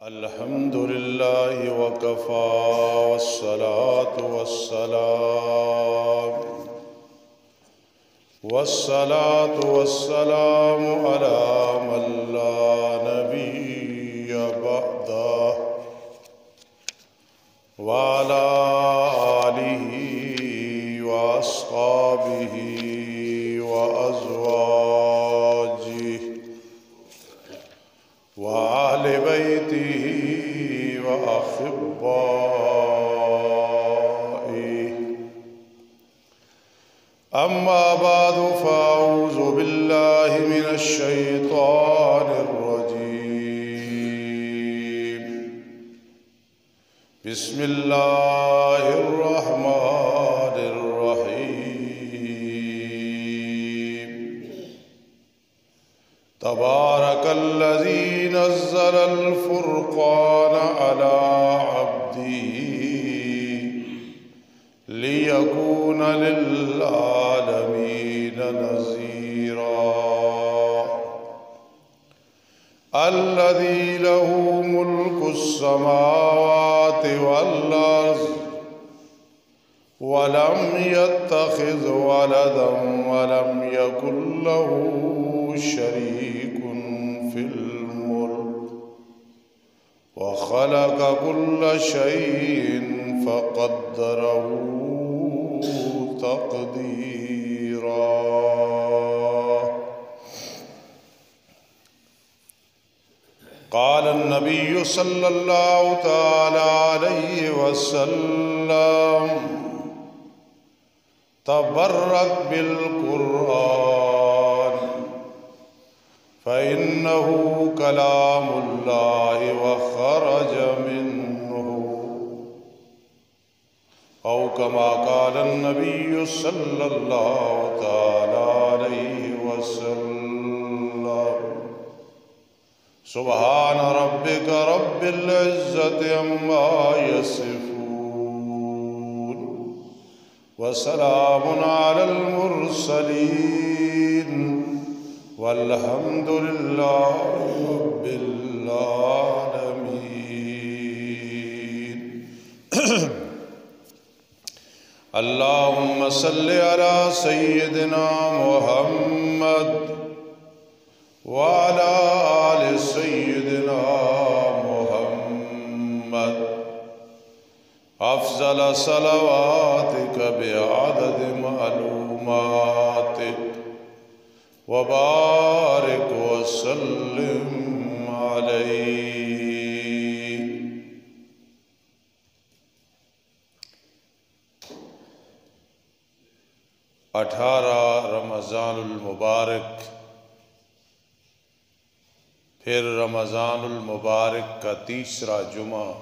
الحمد لله وكفى والصلاة والسلام على من لا نبي بعده وعلى آله وأصحابه وأزواجه وآل بيته وأحبائه. أما بعد فأعوذ بالله من الشيطان الرجيم. بسم الله الرحمن الرحيم. تبارك الذي نزل الفرقان على عبده ليكون للعالمين نذيرا. الذي له ملك السماوات والأرض ولم يتخذ ولدا ولم يكن له شريك في الملك وخلق كل شيء فقدره تقديرا. قال النبي صلى الله تعالى عليه وسلم: تبرك بالقرآن فإنه كلام الله وخرج منه، أو كما قال النبي صلى الله تعالى عليه وسلم. سبحان ربك رب العزة عما يصفون وسلام على المرسلين والحمد لله رب العالمين. اللهم صل على سيدنا محمد وعلى آل سيدنا محمد أفضل صلواتك بعدد معلوماتك وبارك وسلم عليه. رمضان المبارک، پھر رمضان المبارک کا تیسرا جمعہ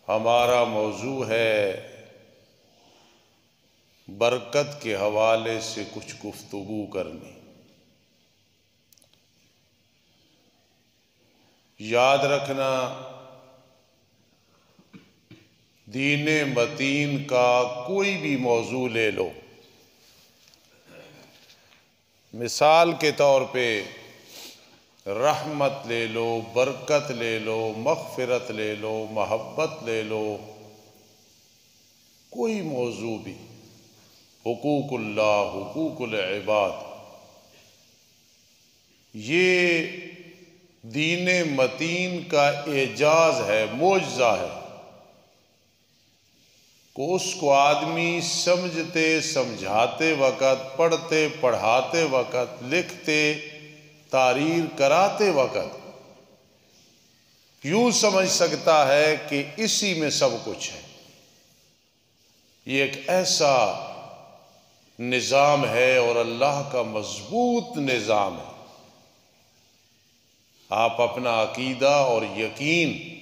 ہمارا موضوع ہے برکت کے حوالے سے کچھ گفتگو کرنی۔ یاد رکھنا، دین متین کا کوئی بھی موضوع لے لو، مثال کے طور پہ رحمت لے لو، برکت لے لو، مغفرت لے لو، محبت لے لو، کوئی موضوع بھی، حقوق اللہ، حقوق العباد، یہ دین متین کا اعجاز ہے، معجزہ ہے کہ اس کو آدمی سمجھتے سمجھاتے وقت، پڑھتے پڑھاتے وقت، لکھتے تحریر کراتے وقت یوں سمجھ سکتا ہے کہ اسی میں سب کچھ ہے۔ یہ ایک ایسا نظام ہے اور اللہ کا مضبوط نظام ہے۔ آپ اپنا عقیدہ اور یقین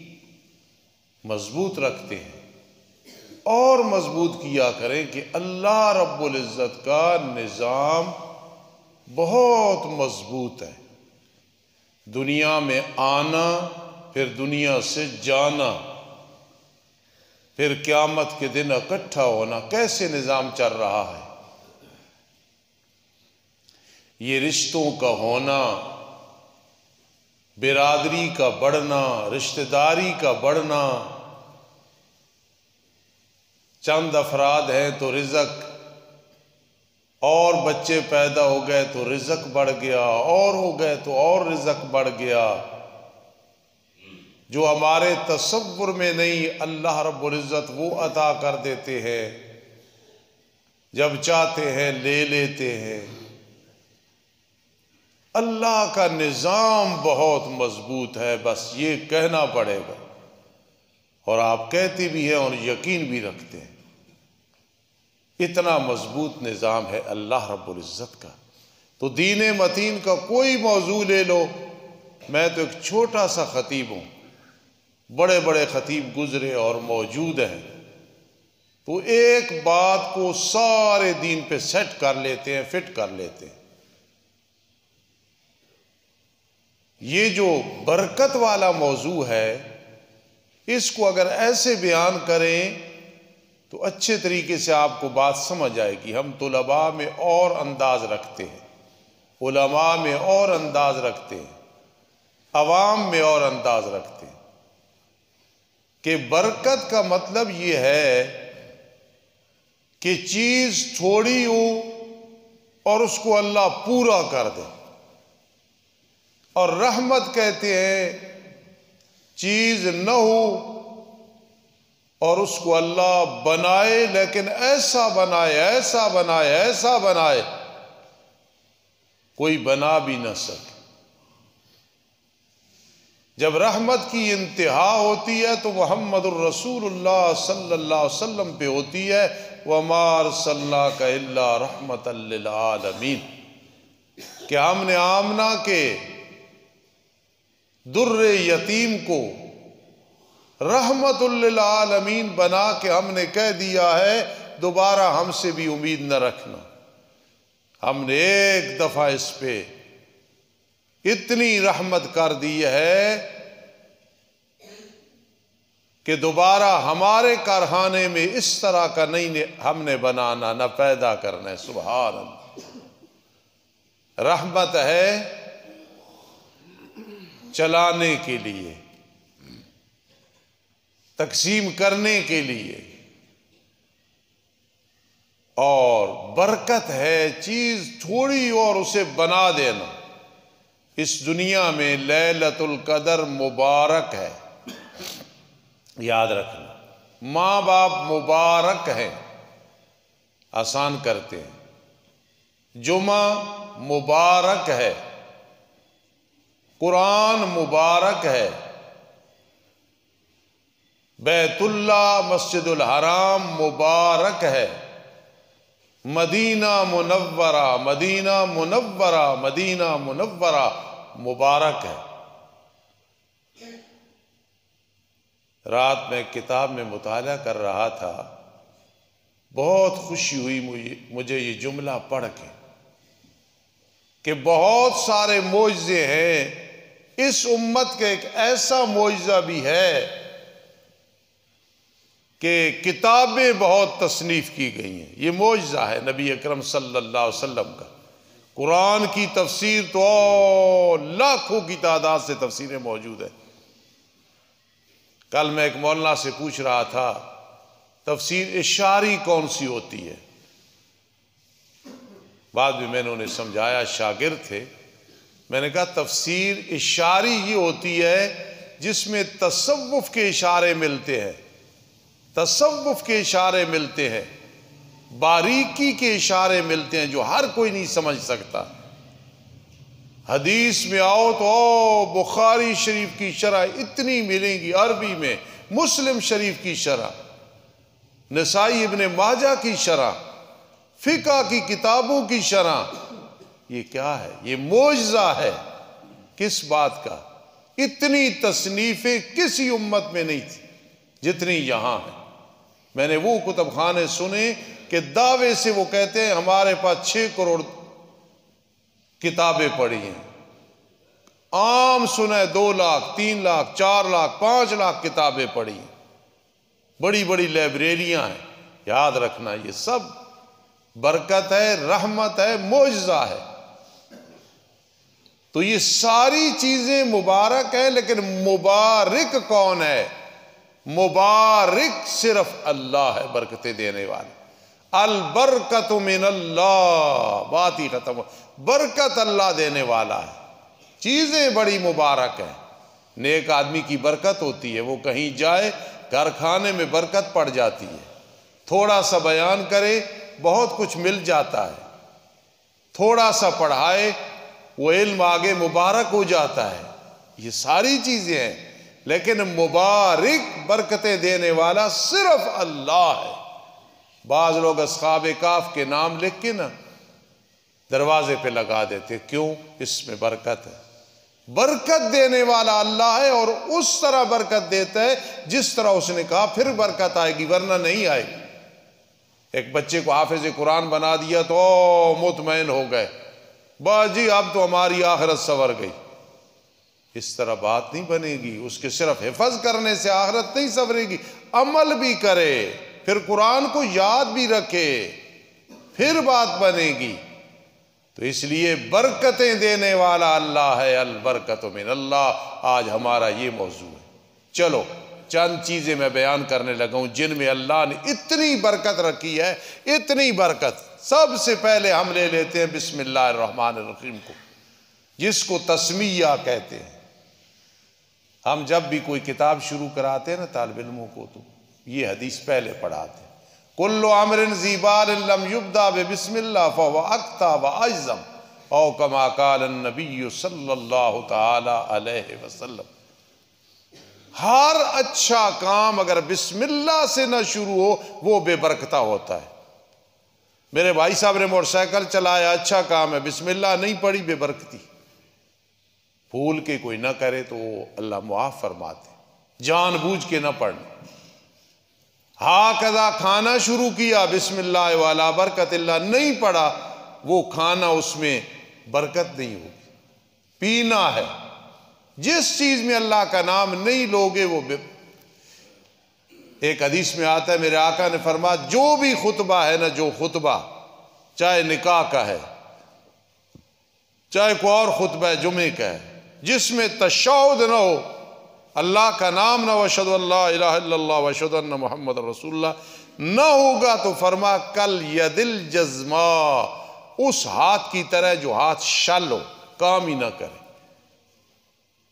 مضبوط رکھتے ہیں اور مضبوط کیا کریں کہ اللہ رب العزت کا نظام بہت مضبوط ہے۔ دنیا میں آنا، پھر دنیا سے جانا، پھر قیامت کے دن اکٹھا ہونا، کیسے نظام چل رہا ہے۔ یہ رشتوں کا ہونا، برادری کا بڑھنا، رشتہ داری کا بڑھنا، چند افراد ہیں تو رزق، اور بچے پیدا ہو گئے تو رزق بڑھ گیا، اور ہو گئے تو اور رزق بڑھ گیا، جو ہمارے تصور میں نہیں اللہ رب العزت وہ عطا کر دیتے ہیں، جب چاہتے ہیں لے لیتے ہیں۔ اللہ کا نظام بہت مضبوط ہے، بس یہ کہنا پڑے گا، اور آپ کہتے بھی ہیں اور یقین بھی رکھتے ہیں۔ اتنا مضبوط نظام ہے اللہ رب العزت کا۔ تو دین متین کا کوئی موضوع لے لو، میں تو ایک چھوٹا سا خطیب ہوں، بڑے بڑے خطیب گزرے اور موجود ہیں، تو ایک بات کو سارے دین پہ سیٹ کر لیتے ہیں، فٹ کر لیتے ہیں۔ یہ جو برکت والا موضوع ہے، اس کو اگر ایسے بیان کریں تو اچھے طریقے سے آپ کو بات سمجھ آئے گی۔ ہم طلباء میں اور انداز رکھتے ہیں، علماء میں اور انداز رکھتے ہیں، عوام میں اور انداز رکھتے ہیں، کہ برکت کا مطلب یہ ہے کہ چیز تھوڑی ہو اور اس کو اللہ پورا کر دے، اور رحمت کہتے ہیں چیز نہ ہو اور اس کو اللہ بنائے، لیکن ایسا بنائے، ایسا بنائے، ایسا بنائے کوئی بنا بھی نہ سکے۔ جب رحمت کی انتہا ہوتی ہے تو محمد الرسول اللہ صلی اللہ علیہ وسلم پہ ہوتی ہے، وَمَا أَرْسَلْنَاكَ إِلَّا رَحْمَةً لِلْعَالَمِينَ، کہ ہم نے آمنہ کے در یتیم کو رحمت للعالمین بنا کے ہم نے کہہ دیا ہے دوبارہ ہم سے بھی امید نہ رکھنا۔ ہم نے ایک دفعہ اس پہ اتنی رحمت کر دی ہے کہ دوبارہ ہمارے کارخانے میں اس طرح کا نہیں ہم نے بنانا، نہ پیدا کرنا ہے۔ سبحان اللہ۔ رحمت ہے چلانے کے لیے، تقسیم کرنے کے لیے، اور برکت ہے چیز تھوڑی اور اسے بنا دینا۔ اس دنیا میں لیلۃ القدر مبارک ہے، یاد رکھنا۔ ماں باپ مبارک ہیں، آسان کرتے ہیں۔ جمعہ مبارک ہے، قرآن مبارک ہے، بیت اللہ مسجد الحرام مبارک ہے، مدینہ منورہ، مدینہ منورہ، مدینہ منورہ مبارک ہے۔ رات میں کتاب میں مطالعہ کر رہا تھا، بہت خوشی ہوئی مجھے یہ جملہ پڑھ کے کہ بہت سارے معجزے ہیں، اس امت کے ایک ایسا معجزہ بھی ہے کہ کتابیں بہت تصنیف کی گئی ہیں۔ یہ معجزہ ہے نبی اکرم صلی اللہ علیہ وسلم کا۔ قرآن کی تفسیر تو لاکھوں کی تعداد سے تفسیریں موجود ہیں۔ کل میں ایک مولانا سے پوچھ رہا تھا تفسیر اشاری کون سی ہوتی ہے، بعد میں نے انہیں سمجھایا، شاگرد تھے، میں نے کہا تفسیر اشاری یہ ہوتی ہے جس میں تصوف کے اشارے ملتے ہیں، تصوف کے اشارے ملتے ہیں، باریکی کے اشارے ملتے ہیں جو ہر کوئی نہیں سمجھ سکتا۔ حدیث میں آؤ تو بخاری شریف کی شرح اتنی ملیں گی عربی میں، مسلم شریف کی شرح، نسائی ابن ماجہ کی شرح، فقہ کی کتابوں کی شرح۔ یہ کیا ہے؟ یہ معجزہ ہے۔ کس بات کا؟ اتنی تصنیفیں کسی امت میں نہیں تھی جتنی یہاں ہیں۔ میں نے وہ کتب خانے سنے کہ دعوے سے وہ کہتے ہیں ہمارے پاس 6 کروڑ کتابیں پڑھی ہیں، عام سنے 2 لاکھ 3 لاکھ 4 لاکھ 5 لاکھ کتابیں پڑھی ہیں، بڑی بڑی لائبریریاں ہیں۔ یاد رکھنا یہ سب برکت ہے، رحمت ہے، معجزہ ہے۔ تو یہ ساری چیزیں مبارک ہیں، لیکن مبارک کون ہے؟ مبارک صرف اللہ ہے، برکتیں دینے والا۔ البرکت من اللہ، بات ہی ختم ہو۔ برکت اللہ دینے والا ہے، چیزیں بڑی مبارک ہیں۔ نیک آدمی کی برکت ہوتی ہے، وہ کہیں جائے گھر کھانے میں برکت پڑ جاتی ہے، تھوڑا سا بیان کرے بہت کچھ مل جاتا ہے، تھوڑا سا پڑھائے وہ علم آگے مبارک ہو جاتا ہے۔ یہ ساری چیزیں ہیں، لیکن مبارک برکتیں دینے والا صرف اللہ ہے۔ بعض لوگ اصحاب کہف کے نام لکھ کے نا دروازے پہ لگا دیتے، کیوں؟ اس میں برکت ہے۔ برکت دینے والا اللہ ہے، اور اس طرح برکت دیتا ہے جس طرح اس نے کہا، پھر برکت آئے گی ورنہ نہیں آئے گی۔ ایک بچے کو حافظ قرآن بنا دیا تو مطمئن ہو گئے، بس جی اب تو ہماری آخرت سنور گئی۔ اس طرح بات نہیں بنے گی، اس کے صرف حفظ کرنے سے آخرت نہیں سنورے گی، عمل بھی کرے، پھر قرآن کو یاد بھی رکھے، پھر بات بنے گی۔ تو اس لیے برکتیں دینے والا اللہ ہے، البرکت من اللہ۔ آج ہمارا یہ موضوع ہے۔ چلو چند چیزیں میں بیان کرنے لگا ہوں جن میں اللہ نے اتنی برکت رکھی ہے، اتنی برکت۔ سب سے پہلے ہم لے لیتے ہیں بسم اللہ الرحمن الرحیم کو، جس کو تسمیہ کہتے ہیں۔ ہم جب بھی کوئی کتاب شروع کراتے ہیں نا طالب علموں کو، تو یہ حدیث پہلے پڑھاتے ہیں، کل امر ذی بال لم یبدا بسم اللہ فهو اقطع واعظم، او کما قال النبی صلی اللہ تعالی علیہ وسلم۔ ہر اچھا کام اگر بسم اللہ سے نہ شروع ہو وہ بے برکتہ ہوتا ہے۔ میرے بھائی صاحب نے موٹر سائیکل چلایا، اچھا کام ہے، بسم اللہ نہیں پڑھی، بے برکتی۔ بھول کے کوئی نہ کرے تو اللہ معاف فرماتے، جان بوجھ کے نہ پڑھنا۔ ہاکذا کھانا شروع کیا بسم اللہ والا برکت اللہ، نہیں پڑھا، وہ کھانا اس میں برکت نہیں ہوگی۔ پینا ہے، جس چیز میں اللہ کا نام نہیں لوگے وہ ایک حدیث میں آتا ہے، میرے آقا نے فرمایا جو بھی خطبہ ہے نا، جو خطبہ چاہے نکاح کا ہے، چاہے کوئی اور خطبہ ہے جمعے کا ہے، جس میں تشہد نہ ہو، اللہ کا نام نہ، واشہد ان لا الہ الا اللہ واشہد ان محمد رسول اللہ نہ ہوگا، تو فرما کل ید الجزما، اس ہاتھ کی طرح جو ہاتھ شل ہو، کام ہی نہ کرے۔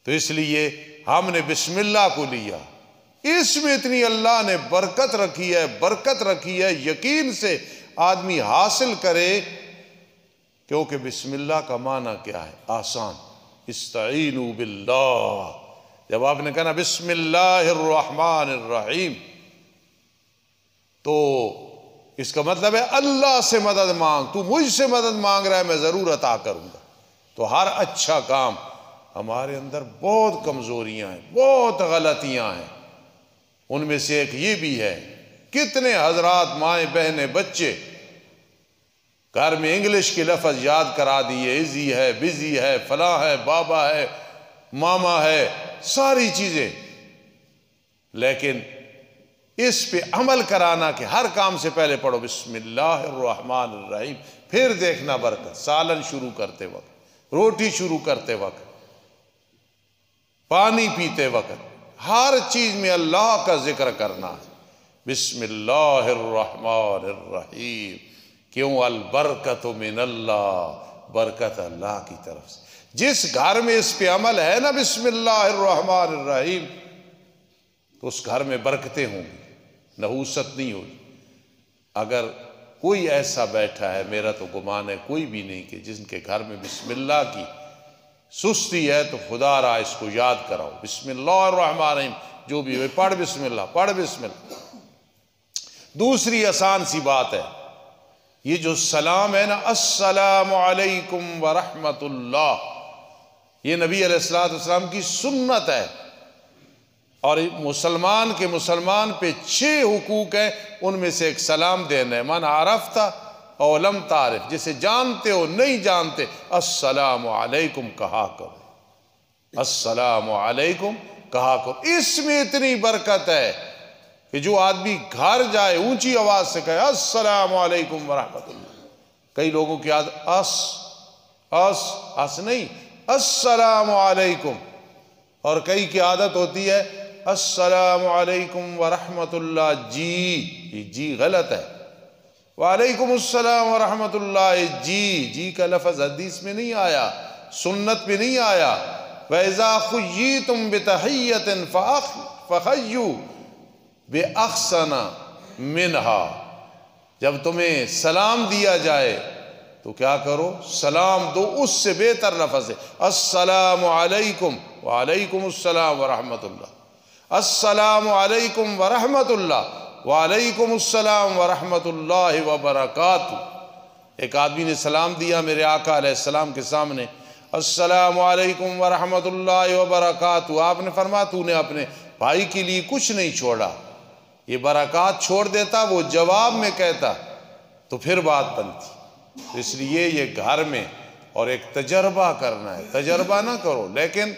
تو اس لیے ہم نے بسم اللہ کو لیا، اس میں اتنی اللہ نے برکت رکھی ہے، برکت رکھی ہے، یقین سے آدمی حاصل کرے، کیونکہ بسم اللہ کا معنی کیا ہے؟ آسان، استعینوا باللہ۔ جب آپ نے کہا نا بسم اللہ الرحمن الرحیم، تو اس کا مطلب ہے اللہ سے مدد مانگ، تو مجھ سے مدد مانگ رہا ہے، میں ضرور عطا کروں گا۔ تو ہر اچھا کام، ہمارے اندر بہت کمزوریاں ہیں، بہت غلطیاں ہیں، ان میں سے ایک یہ بھی ہے، کتنے حضرات مائیں بہنیں بچے گھر میں انگلش کے لفظ یاد کرا دیے، ایزی ہے، بزی ہے، فلاں ہے، بابا ہے، ماما ہے، ساری چیزیں، لیکن اس پہ عمل کرانا کہ ہر کام سے پہلے پڑھو بسم اللہ الرحمن الرحیم، پھر دیکھنا برکت۔ سالن شروع کرتے وقت، روٹی شروع کرتے وقت، پانی پیتے وقت، ہر چیز میں اللہ کا ذکر کرنا ہے، بسم اللہ الرحمن الرحیم۔ کیوں؟ البرکت من اللہ، برکت اللہ کی طرف سے۔ جس گھر میں اس پہ عمل ہے نا بسم اللہ الرحمن الرحیم، تو اس گھر میں برکتیں ہوں گی، نحوست نہیں ہوگی۔ اگر کوئی ایسا بیٹھا ہے، میرا تو گمان ہے کوئی بھی نہیں، کہ جن کے گھر میں بسم اللہ کی سستی ہے، تو خدا را اس کو یاد کراؤ، بسم اللہ الرحمن الرحیم، جو بھی ہوئے پڑھ بسم اللہ، پڑھ بسم اللہ۔ دوسری آسان سی بات ہے، یہ جو سلام ہے نا، السلام علیکم ورحمت اللہ، یہ نبی علیہ السلام کی سنت ہے، اور مسلمان کے مسلمان پہ 6 حقوق ہیں، ان میں سے ایک سلام دینا ہے۔ من عرفت او لم تعرف، جسے جانتے ہو نہیں جانتے، السلام علیکم کہا کرو، السلام علیکم کہا کرو۔ اس میں اتنی برکت ہے کہ جو آدمی گھر جائے اونچی آواز سے کہے السلام علیکم ورحمت اللہ۔ کئی لوگوں کی عادت اس نہیں، السلام علیکم. اور کئی کی عادت ہوتی ہے السلام علیکم ورحمۃ اللہ جی، یہ جی غلط ہے. وعلیکم السلام ورحمۃ اللہ جی کا لفظ حدیث میں نہیں آیا، سنت میں نہیں آیا. وَإِذَا خُيِّيتُم بِتَحِيَّةٍ فَحَيُّوا بِأَحْسَنَ مِنْهَا. جب تمہیں سلام دیا جائے تو کیا کرو؟ سلام دو اس سے بہتر لفظ ہے. السلام علیکم، وعلیکم السلام ورحمۃ اللہ. السلام علیکم ورحمۃ اللہ، وعلیکم السلام ورحمۃ اللہ وبرکاتہ. ایک آدمی نے سلام دیا میرے آقا علیہ السلام کے سامنے، السلام علیکم ورحمۃ اللہ وبرکاتہ. آپ نے فرمایا تو نے اپنے بھائی کے لیے کچھ نہیں چھوڑا، یہ برکات چھوڑ دیتا وہ جواب میں کہتا تو پھر بات بنتی. اس لیے یہ گھر میں اور ایک تجربہ کرنا ہے، تجربہ نہ کرو لیکن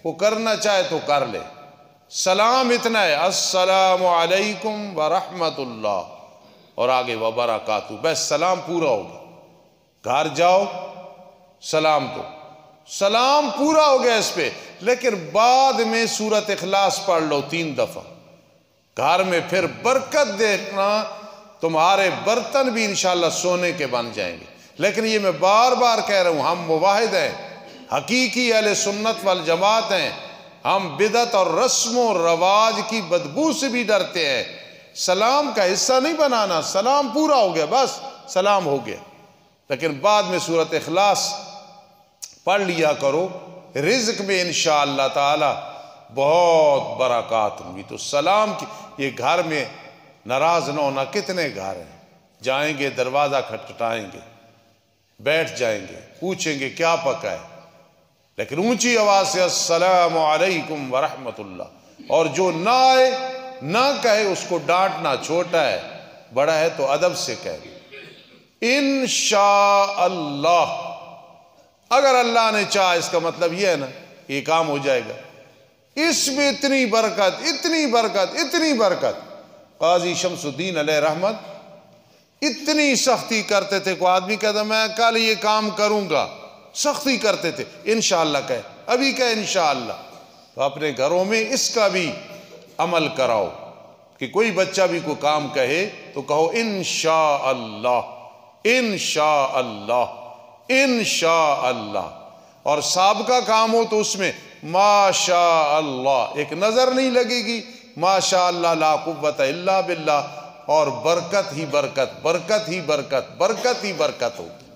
وہ کرنا چاہے تو کر لے. سلام اتنا ہے السلام علیکم ورحمۃ اللہ اور آگے وبرکاتہ، بس سلام پورا ہوگا. گھر جاؤ سلام دو، سلام پورا ہو گیا اس پہ. لیکن بعد میں سورۃ اخلاص پڑھ لو 3 دفعہ. گھر میں پھر برکت دیکھنا، تمہارے برتن بھی انشاءاللہ سونے کے بن جائیں گے. لیکن یہ میں بار بار کہہ رہا ہوں، ہم موحد ہیں، حقیقی اہل سنت والجماعت ہیں. ہم بدعت اور رسم و رواج کی بدبو سے بھی ڈرتے ہیں. سلام کا حصہ نہیں بنانا، سلام پورا ہو گیا بس سلام ہو گیا. لیکن بعد میں سورۃ اخلاص پڑھ لیا کرو، رزق میں انشاءاللہ تعالی بہت برکات ہوں گی. تو سلام کی یہ گھر میں ناراض نہ ہونا. کتنے گھر ہیں جائیں گے دروازہ کھٹکھٹائیں گے، بیٹھ جائیں گے، پوچھیں گے کیا پکا ہے، لیکن اونچی آواز سے السلام علیکم ورحمۃ اللہ. اور جو نہ آئے نہ کہے اس کو ڈانٹنا، چھوٹا ہے بڑا ہے تو ادب سے کہے انشاءاللہ. اگر اللہ نے چاہا اس کا مطلب یہ ہے نا یہ کام ہو جائے گا. اس میں اتنی برکت، اتنی برکت، اتنی برکت. قاضی شمس الدین علیہ رحمت اتنی سختی کرتے تھے، کوئی آدمی کہتا میں کل یہ کام کروں گا، سختی کرتے تھے. انشاءاللہ کہے، ابھی کہے انشاءاللہ. تو اپنے گھروں میں اس کا بھی عمل کراؤ کہ کوئی بچہ بھی کوئی کام کہے تو کہو انشاءاللہ، انشاءاللہ، انشاءاللہ. اور سابقہ کام ہو تو اس میں ماشاءاللہ ایک نظر نہیں لگے گی، ماشاءاللہ لا قوت الا باللہ. اور برکت ہی برکت، برکت ہی برکت، برکت ہی برکت ہوگی.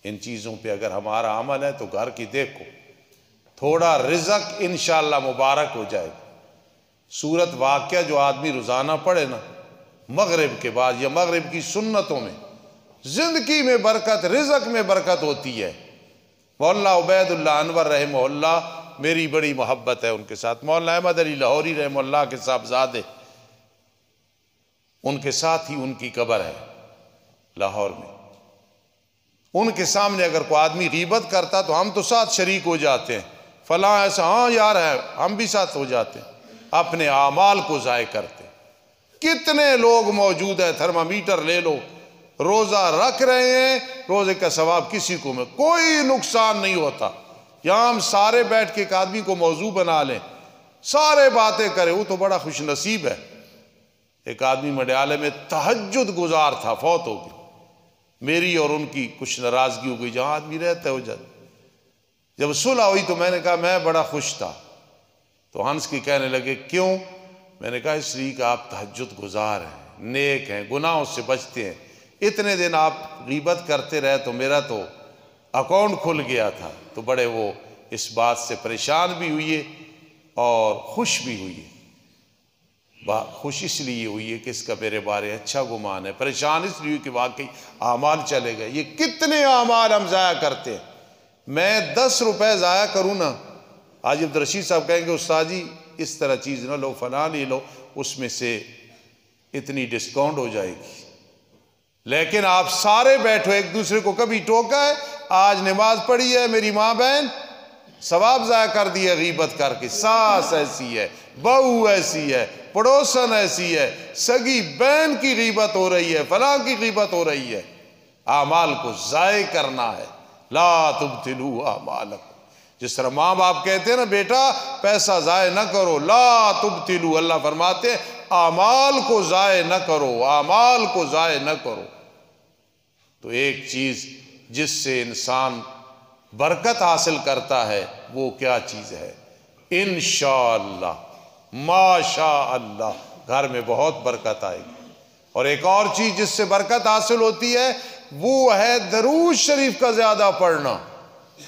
ان چیزوں پہ اگر ہمارا عمل ہے تو گھر کی دیکھو تھوڑا رزق انشاءاللہ مبارک ہو جائے گا. سورت واقعہ جو آدمی روزانہ پڑھے نا مغرب کے بعد یا مغرب کی سنتوں میں، زندگی میں برکت، رزق میں برکت ہوتی ہے. مولانا عبید اللہ انور رحمہ اللہ، میری بڑی محبت ہے ان کے ساتھ. مولانا احمد علی لاہوری رحمہ اللہ کے صاحبزادے، ان کے ساتھ ہی ان کی قبر ہے لاہور میں. ان کے سامنے اگر کوئی آدمی غیبت کرتا تو ہم تو ساتھ شریک ہو جاتے ہیں، فلاں ایسا، ہاں یار ہے، ہم بھی ساتھ ہو جاتے ہیں. اپنے اعمال کو ضائع کرتے. کتنے لوگ موجود ہیں، تھرمامیٹر لے لو، روزہ رکھ رہے ہیں، روزے کا ثواب کسی کو میں کوئی نقصان نہیں ہوتا. یہاں ہم سارے بیٹھ کے ایک آدمی کو موضوع بنا لیں، سارے باتیں کریں، وہ تو بڑا خوش نصیب ہے. ایک آدمی مڈیالے میں تہجد گزار تھا، فوت ہو گئی. میری اور ان کی کچھ ناراضگی ہو گئی، جہاں آدمی رہتا ہے ہو جاتا. جب صلح ہوئی تو میں نے کہا میں بڑا خوش تھا. تو ہنس کے کہنے لگے کیوں؟ میں نے کہا اس لیے کہ آپ تہجد گزار ہیں، نیک ہیں، گناہوں سے بچتے ہیں. اتنے دن آپ غیبت کرتے رہے تو میرا تو اکاؤنٹ کھل گیا تھا. تو بڑے وہ اس بات سے پریشان بھی ہوئی اور خوش بھی ہوئی. خوش اس لیے ہوئی ہے کہ اس کا میرے بارے اچھا گمان ہے، پریشان اس لیے کہ واقعی اعمال چلے گئے. یہ کتنے اعمال ہم ضائع کرتے ہیں. میں 10 روپے ضائع کروں نا، آج عبدالرشید صاحب کہیں گے استاد جی اس طرح چیز نہ لو، فلاں لے لو، اس میں سے اتنی ڈسکاؤنٹ ہو جائے گی. لیکن آپ سارے بیٹھو، ایک دوسرے کو کبھی ٹوکا ہے؟ آج نماز پڑھی ہے میری ماں بہن، ثواب ضائع کر دیا غیبت کر کے. ساس ایسی ہے، بہو ایسی ہے، پڑوسن ایسی ہے، سگی بہن کی غیبت ہو رہی ہے، فلاں کی غیبت ہو رہی ہے. اعمال کو ضائع کرنا ہے. لا تبطلوا اعمالکم. جس طرح ماں باپ کہتے ہیں نا بیٹا پیسہ ضائع نہ کرو، لا تبتلوا، اللہ فرماتے ہیں اعمال کو ضائع نہ کرو، اعمال کو ضائع نہ کرو۔ تو ایک چیز جس سے انسان برکت حاصل کرتا ہے وہ کیا چیز ہے؟ انشاءاللہ، ماشاء اللہ، گھر میں بہت برکت آئے گی۔ اور ایک اور چیز جس سے برکت حاصل ہوتی ہے وہ ہے درود شریف کا زیادہ پڑھنا۔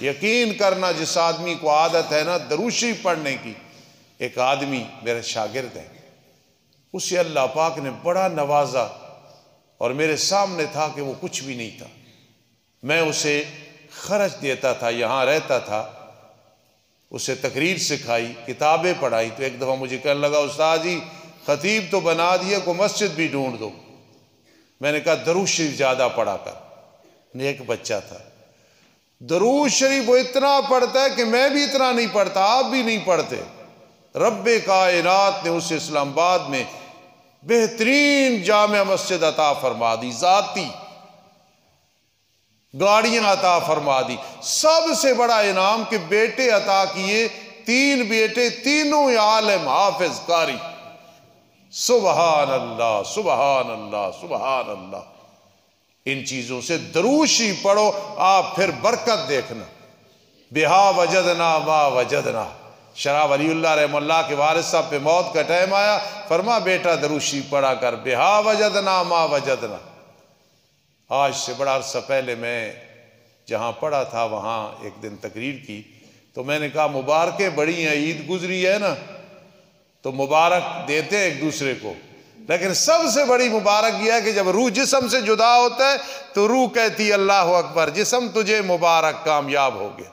یقین کرنا جس آدمی کو عادت ہے نا درود شریف پڑھنے کی، ایک آدمی میرے شاگرد ہے، اسے اللہ پاک نے بڑا نوازا، اور میرے سامنے تھا کہ وہ کچھ بھی نہیں تھا، میں اسے خرچ دیتا تھا، یہاں رہتا تھا، اسے تقریر سکھائی، کتابیں پڑھائی۔ تو ایک دفعہ مجھے کہنے لگا استاد جی خطیب تو بنا دیے، کو مسجد بھی ڈھونڈ دو۔ میں نے کہا درود شریف زیادہ پڑھا کر۔ نیک بچہ تھا، درود شریف وہ اتنا پڑھتا ہے کہ میں بھی اتنا نہیں پڑھتا، آپ بھی نہیں پڑھتے۔ رب کائنات نے اسے اسلام آباد میں بہترین جامع مسجد عطا فرما دی، ذاتی گاڑیاں عطا فرما دی۔ سب سے بڑا انعام کہ بیٹے عطا کیے، 3 بیٹے، تینوں عالم، حافظ، قاری۔ سبحان اللہ، سبحان اللہ، سبحان اللہ۔ ان چیزوں سے درود شریف پڑھو، آپ پھر برکت دیکھنا۔ بہا وجدنا ما وجدنا، شرح ولی اللہ رحمہ اللہ کے والد صاحب پہ موت کا ٹائم آیا، فرما بیٹا درود شریف پڑھا کر، بہا وجدنا ما وجدنا۔ آج سے بڑا عرصہ پہلے میں جہاں پڑھا تھا وہاں ایک دن تقریر کی، تو میں نے کہا مبارکیں بڑی ہیں، عید گزری ہے نا تو مبارک دیتے ہیں ایک دوسرے کو، لیکن سب سے بڑی مبارک یہ ہے کہ جب روح جسم سے جدا ہوتا ہے تو روح کہتی ہے اللہ اکبر، جسم تجھے مبارک، کامیاب ہو گیا۔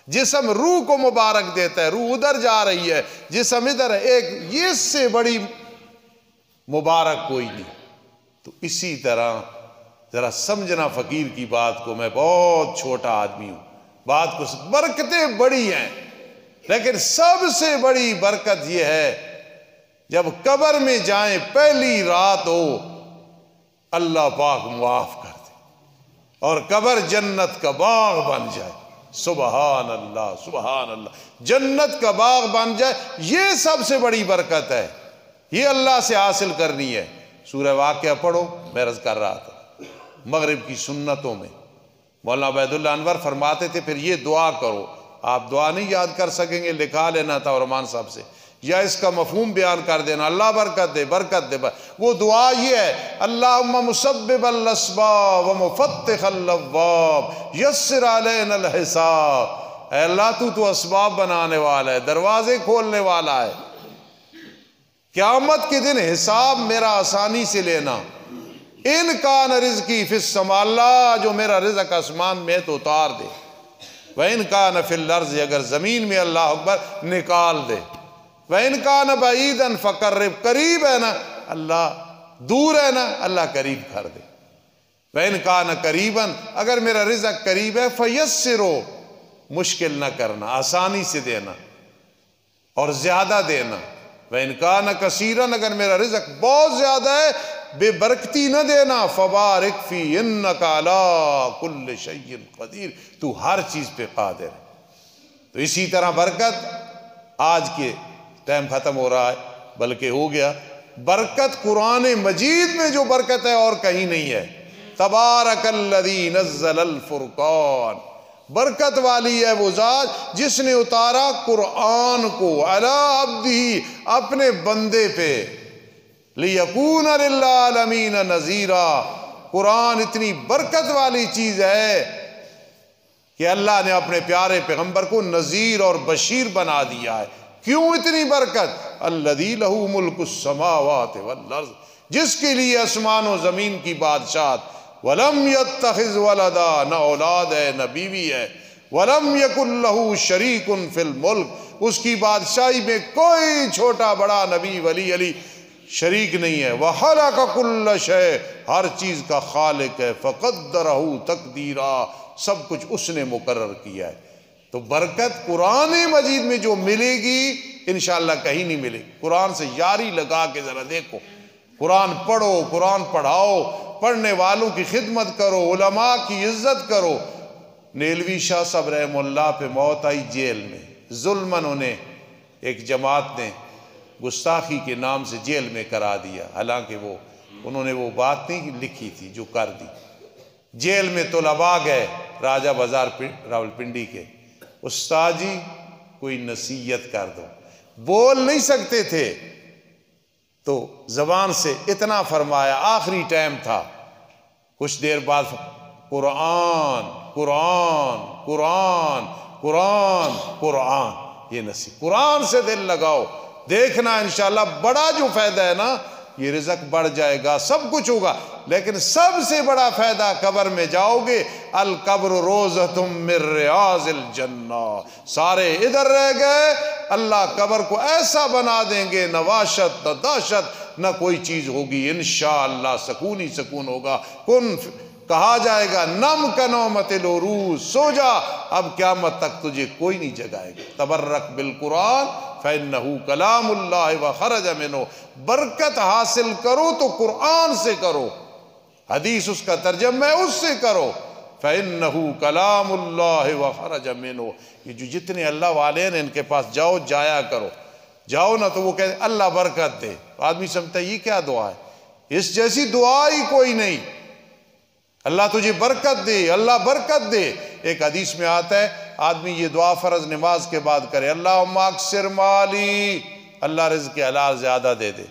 جسم روح کو مبارک دیتا ہے، روح ادھر جا رہی ہے، جسم ادھر ہے، ایک یہ سے بڑی مبارک کوئی نہیں۔ تو اسی طرح ذرا سمجھنا فقیر کی بات کو، میں بہت چھوٹا آدمی ہوں، بات کو، برکتیں بڑی ہیں لیکن سب سے بڑی برکت یہ ہے جب قبر میں جائیں پہلی رات ہو، اللہ پاک معاف کر دے اور قبر جنت کا باغ بن جائے۔ سبحان اللہ، سبحان اللہ، جنت کا باغ بن جائے، یہ سب سے بڑی برکت ہے، یہ اللہ سے حاصل کرنی ہے۔ سورہ واقعہ پڑھو، میں عرض کر رہا تھا مغرب کی سنتوں میں مولانا عبید اللہ انور فرماتے تھے پھر یہ دعا کرو، آپ دعا نہیں یاد کر سکیں گے، لکھا لینا تھا عثمان صاحب سے، یا اس کا مفہوم بیان کر دینا، اللہ برکت دے، برکت دے۔ وہ دعا یہ ہے، اللہم مسبب الاسباب ومفتح الابواب یسر علینا الحساب، اے اللہ تو اسباب بنانے والا ہے، دروازے کھولنے والا ہے، قیامت کے دن حساب میرا آسانی سے لینا۔ ان کان رزقی فی السماء، اللہ جو میرا رزق آسمان میں تو اتار دے، وَإِن كَانَ فِي الْأَرْضِ، اگر زمین میں اللہ اکبر نکال دے، وَإِن كَانَ بَعِيدًا فَقَرِّبْ، قریب ہے نا اللہ، دور ہے نا اللہ قریب کر دے۔ وَإِن كَانَ قَرِيبًا، اگر میرا رزق قریب ہے، فَيَسِّرُ، مشکل نہ کرنا، آسانی سے دینا اور زیادہ دینا۔ وَإِن كَانَ كَثِيرًا، اگر میرا رزق بہت زیادہ ہے، بے برکتی نہ دینا، فَبَارِكْ فِي إِنَّكَ عَلَىٰ كُلِّ شَيْءٍ قدیر، تو ہر چیز پہ قادر ہے۔ تو اسی طرح برکت، آج کے ٹائم ختم ہو رہا ہے بلکہ ہو گیا، برکت قرآن مجید میں جو برکت ہے اور کہیں نہیں ہے۔ تبارک الذی نزل الفرقان، برکت والی ہے وہ ذات جس نے اتارا قرآن کو، علی عبدہ، اپنے بندے پہ، لیکون للعالمین نذیرا۔ قرآن اتنی برکت والی چیز ہے کہ اللہ نے اپنے پیارے پیغمبر کو نذیر اور بشیر بنا دیا ہے۔ کیوں اتنی برکت؟ الذی لہ ملک السماوات والارض، جس کے لیے آسمان و زمین کی بادشاہت، ولم یتخذ ولدا، نہ اولاد ہے نہ بیوی ہے، ولم یکن لہ شریک فی الملک، اس کی بادشاہی میں کوئی چھوٹا بڑا نبی ولی علی شریک نہیں ہے۔ وَخَلَقَ كُلَّ شَيْءٍ، ہر چیز کا خالق ہے، فَقَدَّرَهُ تَقْدِيرًا، سب کچھ اس نے مقرر کیا ہے۔ تو برکت قرآن مجید میں جو ملے گی انشاءاللہ کہیں نہیں ملے گی۔ قرآن سے یاری لگا کے ذرا دیکھو، قرآن پڑھو، قرآن پڑھاؤ، پڑھنے والوں کی خدمت کرو، علماء کی عزت کرو، نیلوی شاہ صاحب رحم اللہ پہ موت آئی جیل میں، ظلماً انہیں ایک جماعت نے گستاخی کے نام سے جیل میں کرا دیا، حالانکہ انہوں نے وہ بات نہیں لکھی تھی جو کر دی۔ جیل میں طلباء گئے راجہ بازار راولپنڈی کے، استاد جی کوئی نصیحت کر دو، بول نہیں سکتے تھے تو زبان سے اتنا فرمایا، آخری ٹائم تھا، کچھ دیر بعد قرآن قرآن قرآن قرآن قرآن، یہ نصیحت، قرآن سے دل لگاؤ، دیکھنا انشاءاللہ بڑا جو فائدہ ہے نا، یہ رزق بڑھ جائے گا، سب کچھ ہوگا، لیکن سب سے بڑا فائدہ قبر میں جاؤ گے، القبر روضۃ من ریاض الجنہ، سارے ادھر رہ گئے، اللہ قبر کو ایسا بنا دیں گے، نہ وحشت نہ دہشت نہ کوئی چیز ہوگی، انشاءاللہ سکون ہی سکون ہوگا۔ کہا جائے گا نم کنومت العروس، سو جا، اب قیامت تک تجھے کوئی نہیں جگائے گا۔ تبرک بالقرآن فإنہ کلام اللہ وخرج منہ، برکت حاصل کرو تو قرآن سے کرو، حدیث اس کا ترجمہ ہے اس سے کرو، فإنہ کلام اللہ وخرج منہ۔ یہ جو جتنے اللہ والے ہیں ان کے پاس جاؤ، جایا کرو، جاؤ نا تو وہ کہتے ہیں اللہ برکت دے، آدمی سمجھتا ہے یہ کیا دعا ہے، اس جیسی دعا ہی کوئی نہیں، اللہ تجھے برکت دے، اللہ برکت دے۔ ایک حدیث میں آتا ہے آدمی یہ دعا فرض نماز کے بعد کرے، اللہم اکثر مالی، اللہ رزق حلال زیادہ دے دے،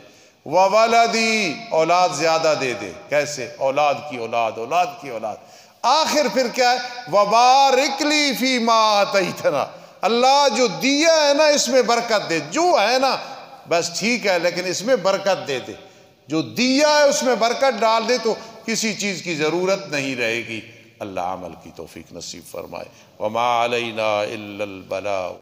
وولدی، اولاد زیادہ دے دے، کیسے؟ اولاد کی اولاد، اولاد کی اولاد، آخر پھر کیا ہے؟ وبارک لی فیما آتیتنا، اللہ جو دیا ہے نا اس میں برکت دے، جو ہے نا بس ٹھیک ہے لیکن اس میں برکت دے دے، جو دیا ہے اس میں برکت ڈال دے تو کسی چیز کی ضرورت نہیں رہے گی۔ اللہ عمل کی توفیق نصیب فرمائے۔ وما علینا الا البلاغ۔